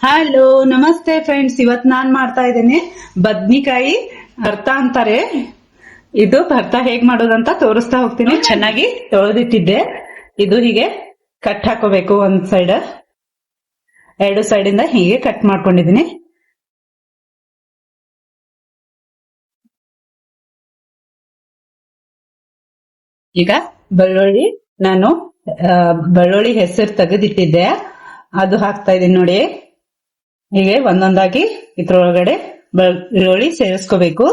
Hello ನಮಸ್ತೆ friends, ಇವತ್ ನಾನ್ ಮಾಡ್ತಾ ಇದ್ದೇನೆ ಬದ್ನಿಕಾಯಿ ಭರ್ತಾ ಅಂತಾರೆ. ಇದು ಭರ್ತಾ ಹೇಗ್ ಮಾಡೋದಂತ ತೋರಿಸ್ತಾ ಹೋಗ್ತೀನಿ. ಚೆನ್ನಾಗಿ ತೊಳೆದಿಟ್ಟಿದ್ದೆ. ಇದು ಹೀಗೆ ಕಟ್ ಹಾಕೋಬೇಕು. ಒಂದ್ ಸೈಡ್, ಎರಡು ಸೈಡ್ ಇಂದ ಹೀಗೆ ಕಟ್ ಮಾಡ್ಕೊಂಡಿದೀನಿ. ಈಗ ಬೆಳ್ಳುಳ್ಳಿ, ನಾನು ಬೆಳ್ಳುಳ್ಳಿ ಹೆಸರು ತೆಗೆದಿಟ್ಟಿದ್ದೆ, ಅದು ಹಾಕ್ತಾ ಇದೀನಿ ನೋಡಿ. ಹೀಗೆ ಒಂದೊಂದಾಗಿ ಇದ್ರೊಳಗಡೆ ಬೆಳ್ಳುಳ್ಳಿ ಸೇರಿಸ್ಕೋಬೇಕು.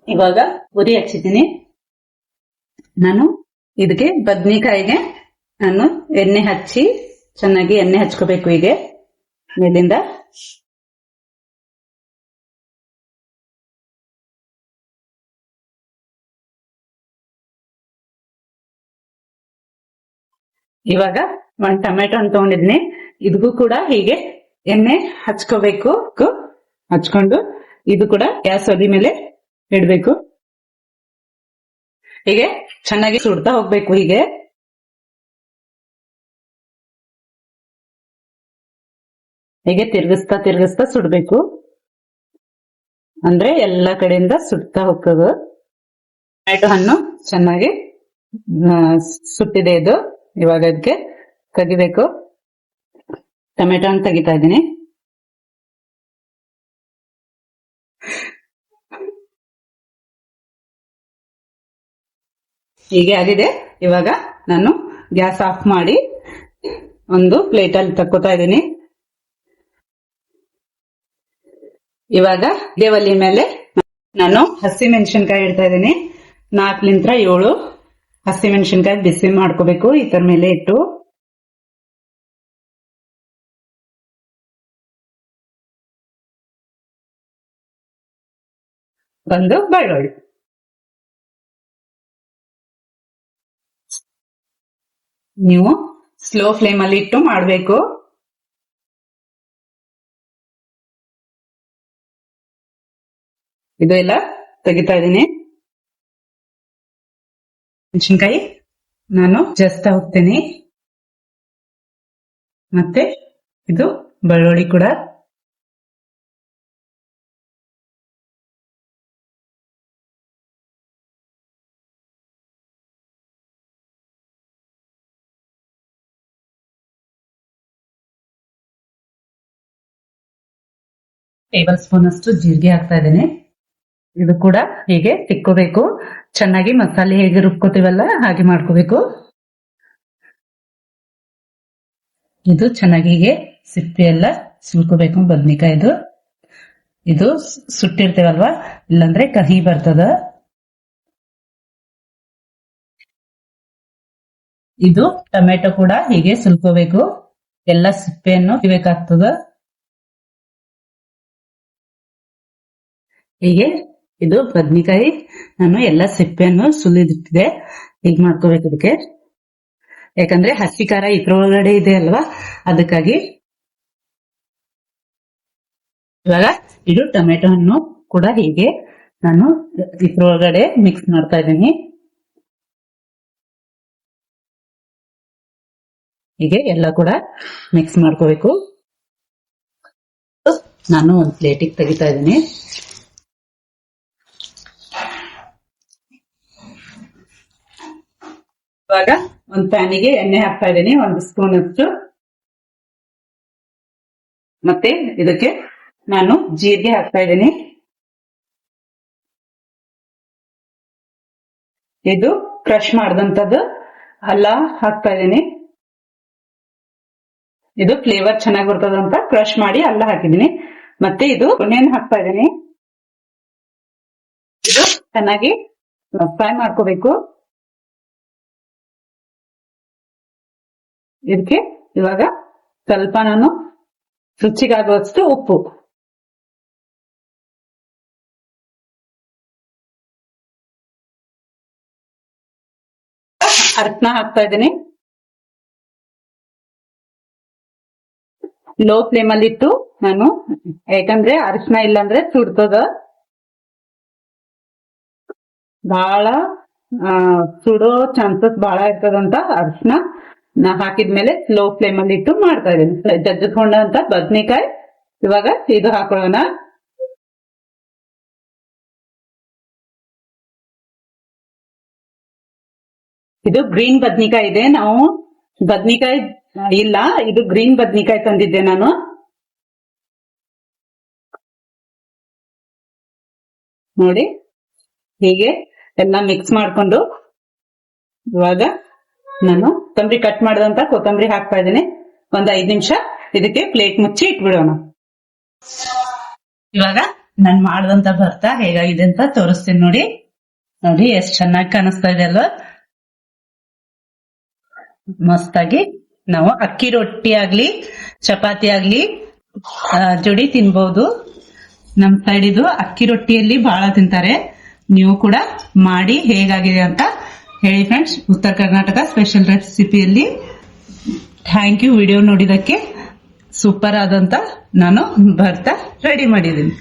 ಇವಾಗ ಉರಿ ಹಚ್ಚಿದ್ದೀನಿ ನಾನು. ಇದಕ್ಕೆ ಬದ್ನಿಕಾಯಿಗೆ ನಾನು ಎಣ್ಣೆ ಹಚ್ಚಿ ಚೆನ್ನಾಗಿ ಎಣ್ಣೆ ಹಚ್ಕೋಬೇಕು. ಹೀಗೆ ಮೇಲಿಂದ ಇವಾಗ ಒಂದ್ ಟೊಮೆಟೊ ಅಂತ ತಗೊಂಡಿದ್ನಿ. ಇದಕ್ಕೂ ಕೂಡ ಹೀಗೆ ಎಣ್ಣೆ ಹಚ್ಕೋಬೇಕು. ಹಚ್ಕೊಂಡು ಇದು ಕೂಡ ಗ್ಯಾಸ್ ಒಲೆ ಮೇಲೆ ಇಡ್ಬೇಕು. ಹೀಗೆ ಚೆನ್ನಾಗಿ ಸುಡ್ತಾ ಹೋಗ್ಬೇಕು. ಹೀಗೆ ತಿರ್ಗಿಸ್ತಾ ತಿರ್ಗಿಸ್ತಾ ಸುಡ್ಬೇಕು. ಅಂದ್ರೆ ಎಲ್ಲಾ ಕಡೆಯಿಂದ ಸುಡ್ತಾ ಹೋಗ್ತದೆ. ಟೊಮೆಟೊ ಹಣ್ಣು ಚೆನ್ನಾಗಿ ಸುಟ್ಟಿದೆ ಇದು. ಇವಾಗ ಇದಕ್ಕೆ ತೆಗಿಬೇಕು. ಟೊಮೆಟೊ ಹಣ್ಣು ತೆಗಿತಾ ಇದ್ದೀನಿ. ಹೀಗೆ ಆಗಿದೆ. ಇವಾಗ ನಾನು ಗ್ಯಾಸ್ ಆಫ್ ಮಾಡಿ ಒಂದು ಪ್ಲೇಟ್ ಅಲ್ಲಿ ತಕ್ಕೋತಾ ಇದ್ದೀನಿ. ಇವಾಗ ಇದೇ ಒಲೆ ಮೇಲೆ ನಾನು ಹಸಿ ಮೆಣಸಿನ್ಕಾಯಿ ಇಡ್ತಾ ಇದ್ದೀನಿ. 4 7 ಹಸಿ ಮೆಣಸಿನ್ಕಾಯಿ ಬಿಸಿ ಮಾಡ್ಕೋಬೇಕು. ಇದರ ಮೇಲೆ ಇಟ್ಟು ಒಂದು ಬೆಳ್ಳುಳ್ಳಿ, ನೀವು ಸ್ಲೋ ಫ್ಲೇಮ್ ಅಲ್ಲಿ ಇಟ್ಟು ಮಾಡಬೇಕು. ಇದು ಎಲ್ಲ ತೆಗಿತಾ ಇದ್ದೀನಿ. ಮೆಣಸಿನ್ಕಾಯಿ ನಾನು ಜಸ್ತಾ ಹೋಗ್ತೇನೆ. ಮತ್ತೆ ಇದು ಬೆಳ್ಳುಳ್ಳಿ ಕೂಡ ಟೇಬಲ್ ಸ್ಪೂನ್ ಅಷ್ಟು ಜೀರಿಗೆ ಹಾಕ್ತಾ ಇದ್ದೇನೆ. ಇದು ಕೂಡ ಹೀಗೆ ತಿಕ್ಕೋಬೇಕು. ಚೆನ್ನಾಗಿ ಮಸಾಲೆ ಹೇಗೆ ರುಬ್ಕೋತೀವಲ್ಲ ಹಾಗೆ ಮಾಡ್ಕೋಬೇಕು. ಇದು ಚೆನ್ನಾಗಿ ಹೀಗೆ ಸಿಪ್ಪೆ ಎಲ್ಲ ಸುಲ್ಕೋಬೇಕು ಬದ್ನಿಕಾಯ್ದು. ಇದು ಸುಟ್ಟಿರ್ತೇವಲ್ವಾ, ಇಲ್ಲಾಂದ್ರೆ ಕಹಿ ಬರ್ತದ. ಇದು ಟೊಮೆಟೊ ಕೂಡ ಹೀಗೆ ಸುಲ್ಕೋಬೇಕು. ಎಲ್ಲ ಸಿಪ್ಪೆಯನ್ನು ತೆಗಿಬೇಕಾಗ್ತದ. ಹೀಗೆ ಇದು ಬದ್ನಿಕಾಯಿ ನಾನು ಎಲ್ಲ ಸಿಪ್ಪೆಯನ್ನು ಸುಲಿದಿಟ್ಟಿದೆ. ಹೀಗೆ ಮಾಡ್ಕೋಬೇಕು ಇದಕ್ಕೆ. ಯಾಕಂದ್ರೆ ಹಸಿ ಖಾರ ಇದ್ರೊಳಗಡೆ ಇದೆ ಅಲ್ವಾ, ಅದಕ್ಕಾಗಿ. ಇವಾಗ ಇದು ಟೊಮೆಟೊ ಹಣ್ಣು ಕೂಡ ಹೀಗೆ ನಾನು ಇದ್ರೊಳಗಡೆ ಮಿಕ್ಸ್ ಮಾಡ್ತಾ ಇದ್ದೀನಿ. ಹೀಗೆ ಎಲ್ಲ ಕೂಡ ಮಿಕ್ಸ್ ಮಾಡ್ಕೋಬೇಕು. ನಾನು ಒಂದು ಪ್ಲೇಟಿಗೆ ತೆಗಿತಾ ಇದ್ದೀನಿ. ಇವಾಗ ಒಂದು ಪ್ಯಾನಿಗೆ ಎಣ್ಣೆ ಹಾಕ್ತಾ ಇದ್ದೀನಿ, 1 ಸ್ಪೂನ್ ಅಷ್ಟು. ಮತ್ತೆ ಇದಕ್ಕೆ ನಾನು ಜೀರಿಗೆ ಹಾಕ್ತಾ ಇದ್ದೀನಿ. ಇದು ಕ್ರಶ್ ಮಾಡಿದಂತದ್ದು ಅಲ್ಲ ಹಾಕ್ತಾ ಇದ್ದೀನಿ. ಇದು ಫ್ಲೇವರ್ ಚೆನ್ನಾಗಿ ಬರ್ತದಂತ ಕ್ರಶ್ ಮಾಡಿ ಅಲ್ಲ ಹಾಕಿದೀನಿ. ಮತ್ತೆ ಇದು ಆನಿಯನ್ ಹಾಕ್ತಾ ಇದ್ದೀನಿ. ಇದು ಚೆನ್ನಾಗಿ ಫ್ರೈ ಮಾಡ್ಕೋಬೇಕು. ಇದಕ್ಕೆ ಇವಾಗ ಸ್ವಲ್ಪ ನಾನು ರುಚಿಗಾಗುವಷ್ಟು ಉಪ್ಪು, ಅರ್ಶಿನ ಹಾಕ್ತಾ ಇದ್ದೀನಿ. ಲೋ ಫ್ಲೇಮ್ ಅಲ್ಲಿ ಇಟ್ಟು ನಾನು, ಯಾಕಂದ್ರೆ ಅರಿಶಿನ ಇಲ್ಲಾಂದ್ರೆ ಸುಡ್ತದ. ಬಹಳ ಸುಡೋ ಚಾನ್ಸಸ್ ಬಹಳ ಇರ್ತದಂತ ಅರಿಶಿನ ನಾ ಹಾಕಿದ್ಮೇಲೆ ಸ್ಲೋ ಫ್ಲೇಮ್ ಅಲ್ಲಿ ಇಟ್ಟು ಮಾಡ್ತಾ ಇದ್ದೀನಿ. ಜಜ್ಜಿಕೊಂಡಂತ ಬದ್ನಿಕಾಯಿ ಇವಾಗ ಇದು ಹಾಕೊಳ್ಳೋಣ. ಇದು ಗ್ರೀನ್ ಬದ್ನಿಕಾಯಿ ಇದೆ, ನಾವು ಬದ್ನಿಕಾಯಿ ಇಲ್ಲ, ಇದು ಗ್ರೀನ್ ಬದ್ನಿಕಾಯಿ ತಂದಿದ್ದೆ ನಾನು. ನೋಡಿ ಹೀಗೆ ಎಲ್ಲ ಮಿಕ್ಸ್ ಮಾಡ್ಕೊಂಡು ಇವಾಗ ನಾನು ಕೊತ್ತಂಬರಿ ಕಟ್ ಮಾಡಿದಂತ ಕೊತ್ತಂಬರಿ ಹಾಕ್ತಾ ಇದ್ದೀನಿ. ಒಂದ್ 5 ನಿಮಿಷ ಇದಕ್ಕೆ ಪ್ಲೇಟ್ ಮುಚ್ಚಿ ಇಟ್ಬಿಡೋಣ. ಇವಾಗ ನಾನ್ ಮಾಡಿದಂತ ಭರ್ತಾ ಹೇಗಾಗಿದೆ ಅಂತ ತೋರಿಸ್ತೀನಿ ನೋಡಿ. ನೋಡಿ ಎಷ್ಟ್ ಚೆನ್ನಾಗಿ ಕಾಣಿಸ್ತಾ ಇದೆ ಅಲ್ವಾ. ಮಸ್ತಾಗಿ ನಾವು ಅಕ್ಕಿ ರೊಟ್ಟಿ ಆಗ್ಲಿ ಚಪಾತಿ ಆಗ್ಲಿ ಜೋಡಿ ತಿನ್ಬಹುದು. ನಮ್ ಸೈಡ್ ಇದು ಅಕ್ಕಿ ರೊಟ್ಟಿಯಲ್ಲಿ ಬಹಳ ತಿಂತಾರೆ. ನೀವು ಕೂಡ ಮಾಡಿ ಹೇಗಾಗಿದೆ ಅಂತ ಹೇಳಿ ಫ್ರೆಂಡ್ಸ್. ಉತ್ತರ ಕರ್ನಾಟಕ ಸ್ಪೆಷಲ್ ರೆಸಿಪಿಯಲ್ಲಿ ಥ್ಯಾಂಕ್ ಯು. ವಿಡಿಯೋ ನೋಡಿದಕ್ಕೆ ಸೂಪರ್ ಆದಂತ ನಾನು ಭರ್ತಾ ರೆಡಿ ಮಾಡಿದ್ದೀನಿ.